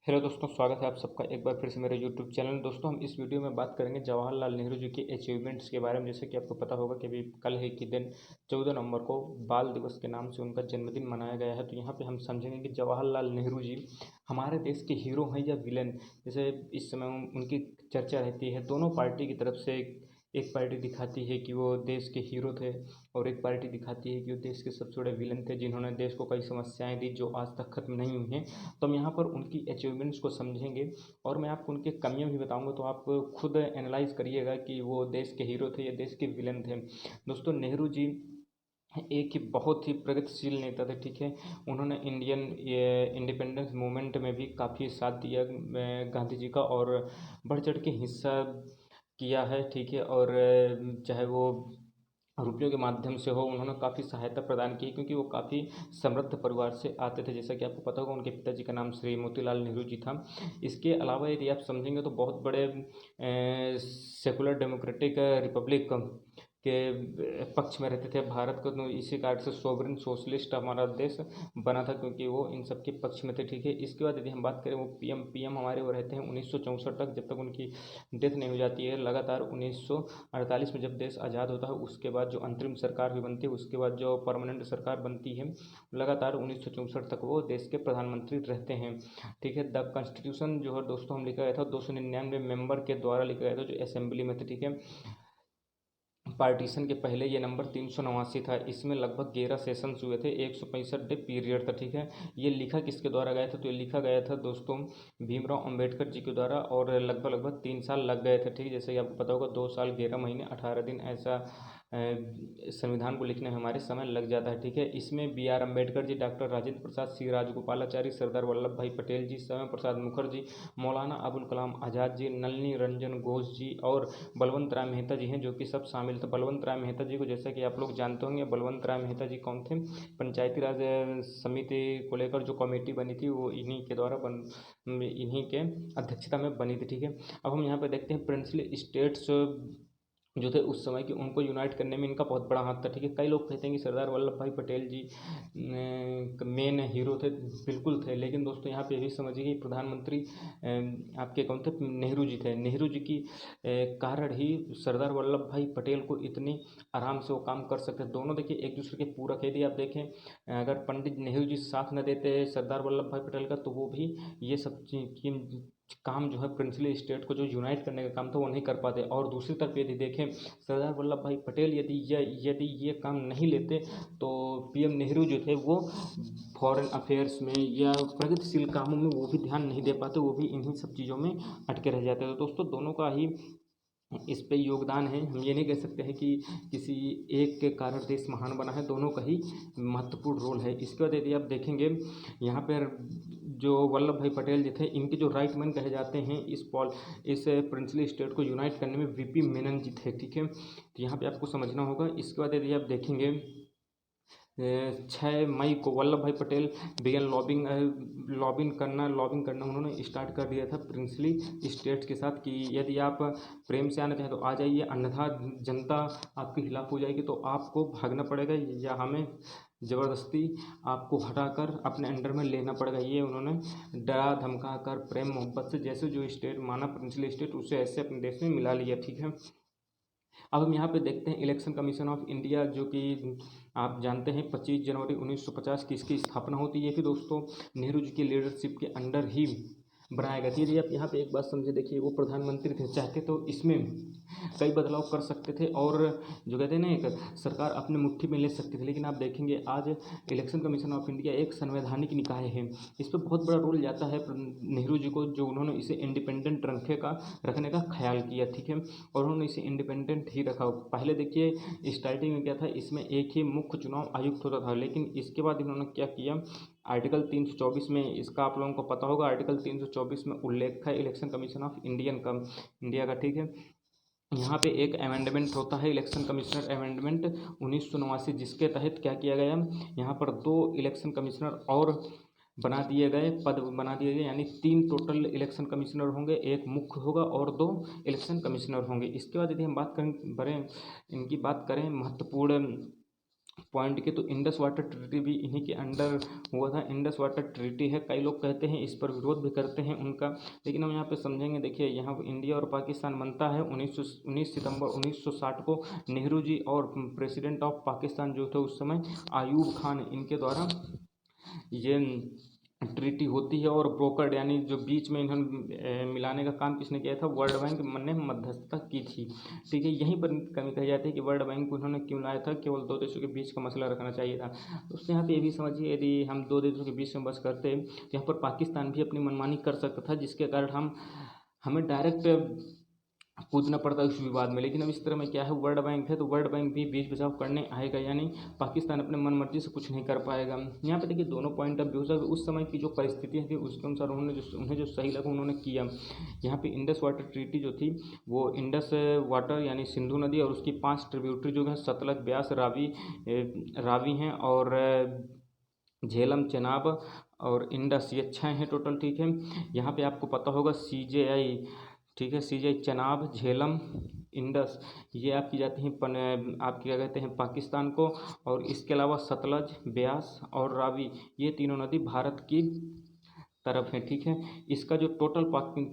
Hello दोस्तों, स्वागत है आप सबका एक बार फिर से मेरे यूट्यूब चैनल। दोस्तों, हम इस वीडियो में बात करेंगे जवाहरलाल नेहरू जी के अचीवमेंट्स के बारे में। जैसे कि आपको पता होगा कि अभी कल ही के दिन 14 नवंबर को बाल दिवस के नाम से उनका जन्मदिन मनाया गया है। तो यहाँ पे हम समझेंगे कि जवाहरलाल नेहरू जी हमारे देश के हीरो हैं या विलेन। जैसे इस समय उनकी चर्चा रहती है, दोनों पार्टी की तरफ से। एक पार्टी दिखाती है कि वो देश के हीरो थे और एक पार्टी दिखाती है कि वो देश के सबसे बड़े विलन थे, जिन्होंने देश को कई समस्याएं दी जो आज तक खत्म नहीं हुई हैं। तो हम यहाँ पर उनकी अचीवमेंट्स को समझेंगे और मैं आपको उनके कमियां भी बताऊंगा, तो आप खुद एनालाइज करिएगा कि वो देश के हीरो थे या देश के विलन थे। दोस्तों, नेहरू जी एक ही बहुत ही प्रगतिशील नेता थे, ठीक है। उन्होंने इंडियन इंडिपेंडेंस मूवमेंट में भी काफ़ी साथ दिया गांधी जी का, और बढ़ चढ़ के हिस्सा किया है, ठीक है। और चाहे वो रुपयों के माध्यम से हो, उन्होंने काफ़ी सहायता प्रदान की, क्योंकि वो काफ़ी समृद्ध परिवार से आते थे। जैसा कि आपको पता होगा, उनके पिताजी का नाम श्री मोतीलाल नेहरू जी था। इसके अलावा यदि आप समझेंगे तो बहुत बड़े सेकुलर डेमोक्रेटिक रिपब्लिक के पक्ष में रहते थे भारत को। तो इसी कारण से सोवरेन सोशलिस्ट हमारा देश बना था, क्योंकि वो इन सब के पक्ष में थे, ठीक है। इसके बाद यदि हम बात करें, वो पीएम हमारे वो रहते हैं 1964 तक, जब तक उनकी डेथ नहीं हो जाती है। लगातार 1948 में जब देश आज़ाद होता है, उसके बाद जो अंतरिम सरकार भी बनती है, उसके बाद जो परमानेंट सरकार बनती है, लगातार 1964 तक वो देश के प्रधानमंत्री रहते हैं, ठीक है। द कॉन्स्टिट्यूशन जो है दोस्तों हम लिखा गया था 299 मेंबर के द्वारा लिखा गया था, जो असेंबली में थे, ठीक है। पार्टीशन के पहले ये नंबर 389 था। इसमें लगभग 11 सेशंस हुए थे, 165 डे पीरियड था, ठीक है। ये लिखा किसके द्वारा गया था? तो ये लिखा गया था दोस्तों भीमराव अंबेडकर जी के द्वारा, और लगभग लगभग 3 साल लग गए थे, ठीक है। जैसे कि आपको पता होगा, 2 साल 11 महीने 18 दिन ऐसा संविधान को लिखने में हमारे समय लग जाता है, ठीक है। इसमें B R Ambedkar ji, doctor Rajendra Prasad, C Rajagopalachari, Sardar Vallabh Bhai Patel जी, श्यामा प्रसाद मुखर्जी, मौलाना अबुल कलाम आज़ाद जी, नलिनी रंजन घोष जी और बलवंत राय मेहता जी हैं, जो कि सब शामिल थे। बलवंत राय मेहता जी को जैसा कि आप लोग जानते होंगे, बलवंत राय मेहता जी कौन थे? पंचायती राज समिति को लेकर जो कमेटी बनी थी, वो इन्हीं के अध्यक्षता में बनी थी, ठीक है। अब हम यहाँ पे देखते हैं प्रिंसली स्टेट्स जो थे उस समय के, उनको यूनाइट करने में इनका बहुत बड़ा हाथ था, ठीक है। कई लोग कहते हैं कि सरदार वल्लभ भाई पटेल जी मेन हीरो थे, बिल्कुल थे। लेकिन दोस्तों यहाँ पे ये भी समझिए कि प्रधानमंत्री आपके कौन थे? नेहरू जी थे। नेहरू जी की कारण ही सरदार वल्लभ भाई पटेल को इतनी आराम से वो काम कर सकते। दोनों देखिए एक दूसरे के पूरक है। यदि आप देखें, अगर पंडित नेहरू जी साथ न देते सरदार वल्लभ भाई पटेल का, तो वो भी ये सब काम जो है प्रिंसली स्टेट को जो यूनाइट करने का काम था वो नहीं कर पाते। और दूसरी तरफ यदि देखें, सरदार वल्लभ भाई पटेल यदि ये काम नहीं लेते, तो पीएम नेहरू जो थे वो फॉरेन अफेयर्स में या प्रगतिशील कामों में वो भी ध्यान नहीं दे पाते, वो भी इन्हीं सब चीज़ों में अटके रह जाते। तो दोस्तों, दोनों का ही इस पे योगदान है। हम ये नहीं कह सकते हैं कि किसी एक के कारण देश महान बना है, दोनों का ही महत्वपूर्ण रोल है। इसके बाद यदि आप देखेंगे, यहाँ पर जो वल्लभ भाई पटेल जी थे, इनके जो राइट मैन कहे जाते हैं इस प्रिंसली स्टेट को यूनाइट करने में, वीपी मेनन जी थे, ठीक है। तो यहाँ पे आपको समझना होगा। इसके बाद यदि आप देखेंगे, 6 मई को वल्लभ भाई पटेल बिगन लॉबिंग करना उन्होंने स्टार्ट कर दिया था प्रिंसली स्टेट्स के साथ, कि यदि आप प्रेम से आना चाहें तो आ जाइए, अन्यथा जनता आपके खिलाफ हो जाएगी, तो आपको भागना पड़ेगा या हमें ज़बरदस्ती आपको हटाकर अपने अंडर में लेना पड़ेगा। ये उन्होंने डरा धमका कर प्रेम मोहब्बत से जैसे जो स्टेट माना प्रिंसली स्टेट, उसे ऐसे अपने देश में मिला लिया, ठीक है। अब हम यहाँ पे देखते हैं इलेक्शन कमीशन ऑफ इंडिया, जो कि आप जानते हैं 25 जनवरी 1950 की इसकी स्थापना होती है। ये भी दोस्तों नेहरू जी की लीडरशिप के अंडर ही बनाया गया था। यदि आप यहाँ पे एक बात समझे, देखिए वो प्रधानमंत्री थे, चाहते तो इसमें कई बदलाव कर सकते थे, और जो कहते हैं ना, एक सरकार अपने मुट्ठी में ले सकती थी। लेकिन आप देखेंगे आज इलेक्शन कमीशन ऑफ इंडिया एक संवैधानिक निकाय है। इस पर बहुत बड़ा रोल जाता है नेहरू जी को, जो उन्होंने इसे इंडिपेंडेंट रखने का ख्याल किया, ठीक है। और उन्होंने इसे इंडिपेंडेंट ही रखा। पहले देखिए स्टार्टिंग में क्या था, इसमें एक ही मुख्य चुनाव आयुक्त होता था, लेकिन इसके बाद इन्होंने क्या किया, आर्टिकल 324 में, इसका आप लोगों को पता होगा, आर्टिकल 324 में उल्लेख है इलेक्शन कमीशन ऑफ इंडिया का, ठीक है। यहाँ पे एक अमेंडमेंट होता है, इलेक्शन कमिश्नर अमेंडमेंट 1989, जिसके तहत क्या किया गया, यहाँ पर 2 इलेक्शन कमिश्नर और पद बना दिए गए, यानी 3 टोटल इलेक्शन कमिश्नर होंगे, एक मुख्य होगा और 2 इलेक्शन कमिश्नर होंगे। इसके बाद यदि हम बात करें महत्वपूर्ण पॉइंट के, तो इंडस वाटर ट्रीटी भी इन्हीं के अंडर हुआ था। इंडस वाटर ट्रीटी है, कई लोग कहते हैं इस पर विरोध भी करते हैं उनका, लेकिन हम यहाँ पे समझेंगे। देखिए यहाँ इंडिया और पाकिस्तान बनता है 19 सितंबर 1960 को। नेहरू जी और प्रेसिडेंट ऑफ पाकिस्तान जो थे उस समय आयूब खान, इनके द्वारा ये ट्रीटी होती है। और ब्रोकर्ड यानी जो बीच में इन्होंने मिलाने का काम किसने किया था, वर्ल्ड बैंक ने मध्यस्थता की थी। ठीक है, यहीं पर कमी कही जाती है कि वर्ल्ड बैंक को उन्होंने क्यों लाया था, केवल दो देशों के बीच का मसला रखना चाहिए था। दोस्तों यहाँ पे ये भी समझिए, यदि हम दो देशों के बीच में बस करते तो यहाँ पर पाकिस्तान भी अपनी मनमानी कर सकता था, जिसके कारण हमें डायरेक्ट कूदना पड़ता है उस विवाद में। लेकिन अब इस तरह में क्या है, वर्ल्ड बैंक है तो वर्ल्ड बैंक भी बीच बचाव करने आएगा, यानी पाकिस्तान अपने मन मर्जी से कुछ नहीं कर पाएगा। यहाँ पे देखिए दोनों पॉइंट ऑफ व्यू से उस समय की जो परिस्थितियाँ थी उसके अनुसार उन्हें जो सही लगा उन्होंने किया। यहाँ पे इंडस वाटर ट्रीटी जो थी वो इंडस वाटर यानी सिंधु नदी और उसकी 5 ट्रिब्यूटरी जो है सतलज, ब्यास, रावी हैं, और झेलम, चेनाब और इंडस, ये 6 हैं टोटल। ठीक है, यहाँ पे आपको पता होगा CJI, ठीक है, CJI चेनाब, झेलम, इंडस, ये आपकी जाती हैं आपकी क्या कहते हैं पाकिस्तान को। और इसके अलावा सतलज, ब्यास और रावी, ये तीनों नदी भारत की तरफ है। ठीक है, इसका जो टोटल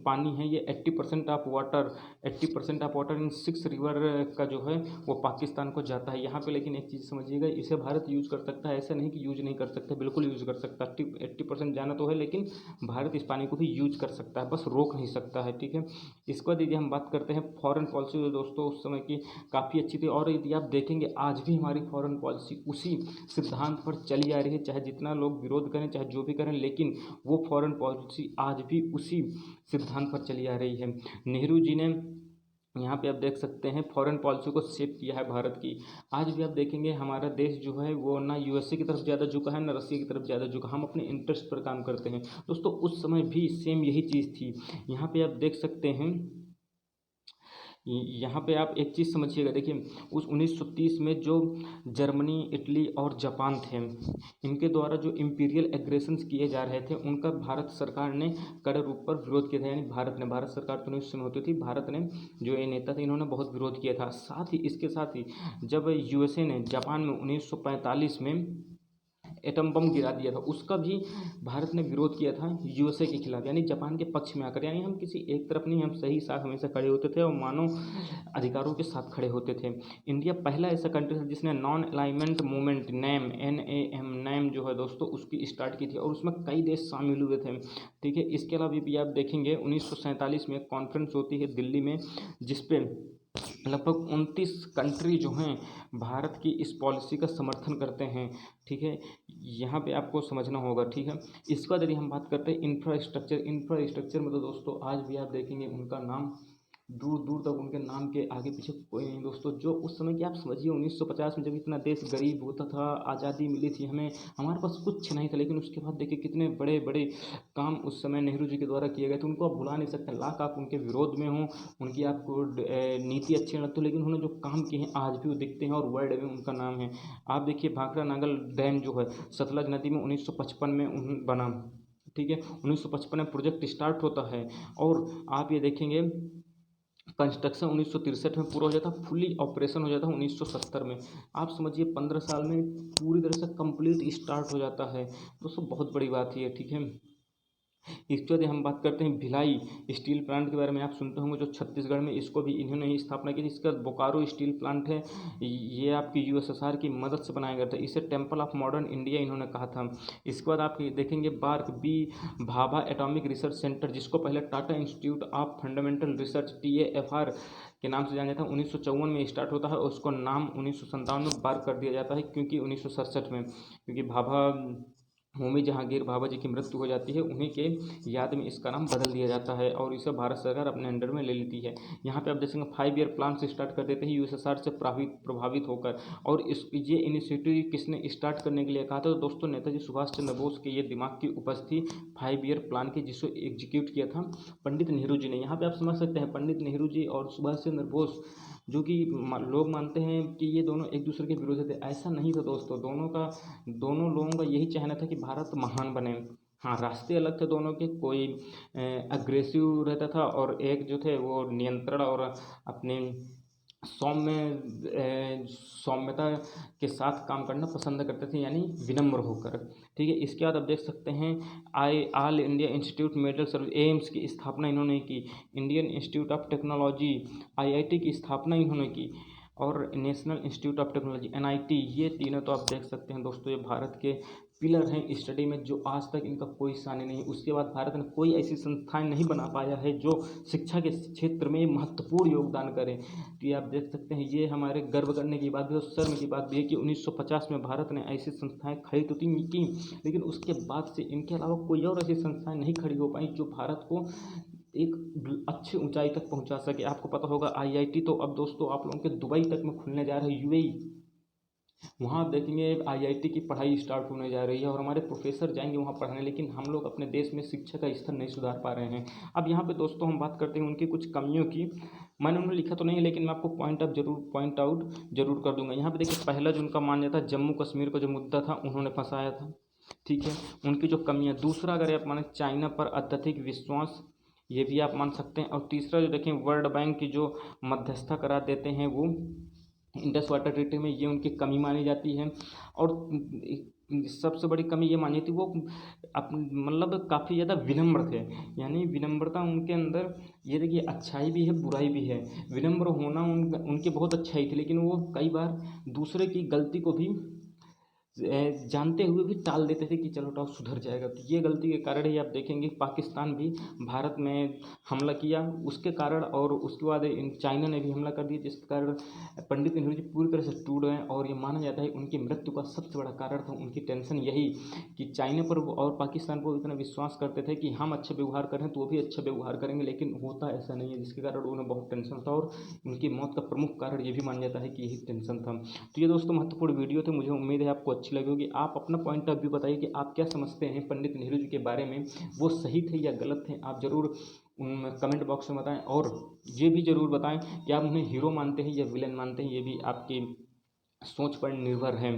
पानी है ये 80% ऑफ वाटर इन 6 रिवर का जो है वो पाकिस्तान को जाता है यहाँ पे। लेकिन एक चीज़ समझिएगा, इसे भारत यूज़ कर सकता है, ऐसा नहीं कि यूज नहीं कर सकता, बिल्कुल यूज़ कर सकता है। 80% जाना तो है, लेकिन भारत इस पानी को भी यूज कर सकता है, बस रोक नहीं सकता है। ठीक है, इसके बाद यदि हम बात करते हैं फॉरेन पॉलिसी, तो दोस्तों उस समय की काफ़ी अच्छी थी। और यदि आप देखेंगे आज भी हमारी फॉरेन पॉलिसी उसी सिद्धांत पर चली आ रही है, चाहे जितना लोग विरोध करें, चाहे जो भी करें, लेकिन वो फॉरेन पॉलिसी आज भी उसी सिद्धांत पर चली आ रही है। नेहरू जी ने यहाँ पे आप देख सकते हैं फॉरेन पॉलिसी को शेप किया है भारत की। आज भी आप देखेंगे हमारा देश जो है वो ना USA की तरफ ज़्यादा झुका है, ना रसिया की तरफ ज़्यादा झुका, हम अपने इंटरेस्ट पर काम करते हैं। दोस्तों उस समय भी सेम यही चीज़ थी। यहाँ पे आप देख सकते हैं, यहाँ पे आप एक चीज़ समझिएगा। देखिए उस 1930 में जो जर्मनी, इटली और जापान थे, इनके द्वारा जो इम्पीरियल एग्रेशंस किए जा रहे थे उनका भारत सरकार ने कड़े रूप पर विरोध किया था। यानी भारत सरकार तो नहीं उस समय होती थी, भारत ने जो ये नेता थे इन्होंने बहुत विरोध किया था। साथ ही इसके साथ ही जब USA ने जापान में 1945 में एटम बम गिरा दिया था, उसका भी भारत ने विरोध किया था USA के खिलाफ, यानी जापान के पक्ष में आकर। यानी हम किसी एक तरफ नहीं, हम सही साथ हमेशा खड़े होते थे और मानव अधिकारों के साथ खड़े होते थे। इंडिया पहला ऐसा कंट्री था जिसने नॉन अलाइनमेंट मूवमेंट NAM जो है दोस्तों उसकी स्टार्ट की थी, और उसमें कई देश शामिल हुए थे। ठीक है, इसके अलावा भी आप देखेंगे 1947 में एक कॉन्फ्रेंस होती है दिल्ली में, जिसपे लगभग 29 कंट्री जो हैं भारत की इस पॉलिसी का समर्थन करते हैं। ठीक है, यहाँ पे आपको समझना होगा। ठीक है, इसके बाद यदि हम बात करते हैं इंफ्रास्ट्रक्चर में, तो दोस्तों आज भी आप देखेंगे उनका नाम दूर दूर तक, उनके नाम के आगे पीछे कोई नहीं दोस्तों। जो उस समय की आप समझिए 1950 में जब इतना देश गरीब होता था, आज़ादी मिली थी हमें, हमारे पास कुछ नहीं था, लेकिन उसके बाद देखिए कितने बड़े बड़े काम उस समय नेहरू जी के द्वारा किए गए थे। उनको आप भुला नहीं सकते, लाख आप उनके विरोध में हों, उनकी आपको नीति अच्छी न लगती हो, लेकिन उन्होंने जो काम किए हैं आज भी वो दिखते हैं और वर्ल्ड में उनका नाम है। आप देखिए भाखड़ा नागल डैम जो है सतलज नदी में 1955 में बना। ठीक है, 1955 में प्रोजेक्ट स्टार्ट होता है, और आप ये देखेंगे कंस्ट्रक्शन 1963 में पूरा हो जाता, फुली ऑपरेशन हो जाता है 1970 में। आप समझिए 15 साल में पूरी तरह से कंप्लीट स्टार्ट हो जाता है दोस्तों, बहुत बड़ी बात है। ठीक है, इसके बाद हम बात करते हैं भिलाई स्टील प्लांट के बारे में। आप सुनते होंगे जो छत्तीसगढ़ में, इसको भी इन्होंने ही स्थापना की थी। इसका बोकारो स्टील प्लांट है, ये आपकी USSR की मदद से बनाया गया था। इसे टेम्पल ऑफ मॉडर्न इंडिया इन्होंने कहा था। इसके बाद आप देखेंगे बार्क बी भाभा एटॉमिक रिसर्च सेंटर, जिसको पहले Tata institute of fundamental research TAFR के नाम से जाना जाता है, 1954 में स्टार्ट होता है, और उसको नाम 1957 में बार्क कर दिया जाता है, क्योंकि 1967 में, क्योंकि भाभा होमी जहांगीर भाभा जी की मृत्यु हो जाती है, उन्हीं के याद में इसका नाम बदल दिया जाता है, और इसे भारत सरकार अपने अंडर में ले लेती है। यहाँ पे आप देखेंगे 5 ईयर प्लान से स्टार्ट कर देते हैं USSR से प्रभावित होकर। और ये इनिशिएटिव किसने स्टार्ट करने के लिए कहा था, तो दोस्तों नेताजी सुभाष चंद्र बोस के ये दिमाग की उपज थी 5 ईयर प्लान की, जिसको एग्जीक्यूट किया था पंडित नेहरू जी ने। यहाँ पे आप समझ सकते हैं पंडित नेहरू जी और सुभाष चंद्र बोस, जो कि लोग मानते हैं कि ये दोनों एक दूसरे के विरोधी थे, ऐसा नहीं था दोस्तों। दोनों लोगों का यही चाहना था कि भारत महान बने। हाँ, रास्ते अलग थे दोनों के, कोई अग्रेसिव रहता था और एक जो थे वो नियंत्रण और अपने सौम्यता के साथ काम करना पसंद करते थे, यानी विनम्र होकर। ठीक है, इसके बाद आप देख सकते हैं all India institute medical service AIIMS की स्थापना इन्होंने की, Indian institute of technology IIT की स्थापना इन्होंने की, और national institute of technology NIT, ये तीनों तो आप देख सकते हैं दोस्तों, ये भारत के पिलर हैं स्टडी में, जो आज तक इनका कोई सानी नहीं। उसके बाद भारत ने कोई ऐसी संस्थाएं नहीं बना पाया है जो शिक्षा के क्षेत्र में महत्वपूर्ण योगदान करें। तो ये आप देख सकते हैं, ये हमारे गर्व करने की बात भी और शर्म की बात भी है कि 1950 में भारत ने ऐसी संस्थाएं खड़ी तो की, लेकिन उसके बाद से इनके अलावा कोई और ऐसी संस्थाएं नहीं खड़ी हो पाई जो भारत को एक अच्छी ऊंचाई तक पहुंचा सके। आपको पता होगा IIT तो अब दोस्तों आप लोगों के दुबई तक में खुलने जा रहे हैं, UAE, वहाँ आप देखेंगे IIT की पढ़ाई स्टार्ट होने जा रही है और हमारे प्रोफेसर जाएंगे वहाँ पढ़ाने, लेकिन हम लोग अपने देश में शिक्षा का स्तर नहीं सुधार पा रहे हैं। अब यहाँ पे दोस्तों हम बात करते हैं उनकी कुछ कमियों की। मैंने उन्हें लिखा तो नहीं है, लेकिन मैं आपको पॉइंट आउट जरूर कर दूंगा। यहाँ पे देखिए, पहला जो उनका मान्य था, जम्मू कश्मीर का जो मुद्दा था उन्होंने फंसाया था। ठीक है, उनकी जो कमियाँ। दूसरा, अगर आप माने, चाइना पर अत्यधिक विश्वास, ये भी आप मान सकते हैं। और तीसरा जो देखें, वर्ल्ड बैंक की जो मध्यस्थता करा देते हैं वो इंडस वाटर ट्रीटी में, ये उनकी कमी मानी जाती है। और सबसे बड़ी कमी ये मानी थी, वो मतलब काफ़ी ज़्यादा विनम्र थे, यानी विनम्रता उनके अंदर, ये देखिए अच्छाई भी है बुराई भी है। विनम्र होना उनकी बहुत अच्छाई थी, लेकिन वो कई बार दूसरे की गलती को भी जानते हुए भी टाल देते थे कि चलो हटाओ सुधर जाएगा। तो ये गलती के कारण ही आप देखेंगे पाकिस्तान भी भारत में हमला किया उसके कारण, और उसके बाद इन चाइना ने भी हमला कर दिया, जिसके कारण पंडित नेहरू जी पूरी तरह से टूट गए। और ये माना जाता है उनकी मृत्यु का सबसे बड़ा कारण था उनकी टेंशन, यही कि चाइना पर और पाकिस्तान पर इतना विश्वास करते थे कि हम अच्छा व्यवहार करें तो वो भी अच्छा व्यवहार करेंगे, लेकिन होता ऐसा नहीं है, जिसके कारण उन्हें बहुत टेंशन था। और उनकी मौत का प्रमुख कारण ये भी माना जाता है कि यही टेंशन था। तो ये दोस्तों महत्वपूर्ण वीडियो थे, मुझे उम्मीद है आपको अच्छी लगी होगी। आप अपना पॉइंट ऑफ व्यू बताइए कि आप क्या समझते हैं पंडित नेहरू जी के बारे में, वो सही थे या गलत थे, आप ज़रूर कमेंट बॉक्स में बताएं। और ये भी ज़रूर बताएं कि आप उन्हें हीरो मानते हैं या विलेन मानते हैं, ये भी आपकी सोच पर निर्भर है।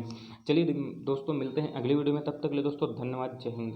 चलिए दोस्तों, मिलते हैं अगली वीडियो में, तब तक के लिए दोस्तों धन्यवाद, जय हिंद।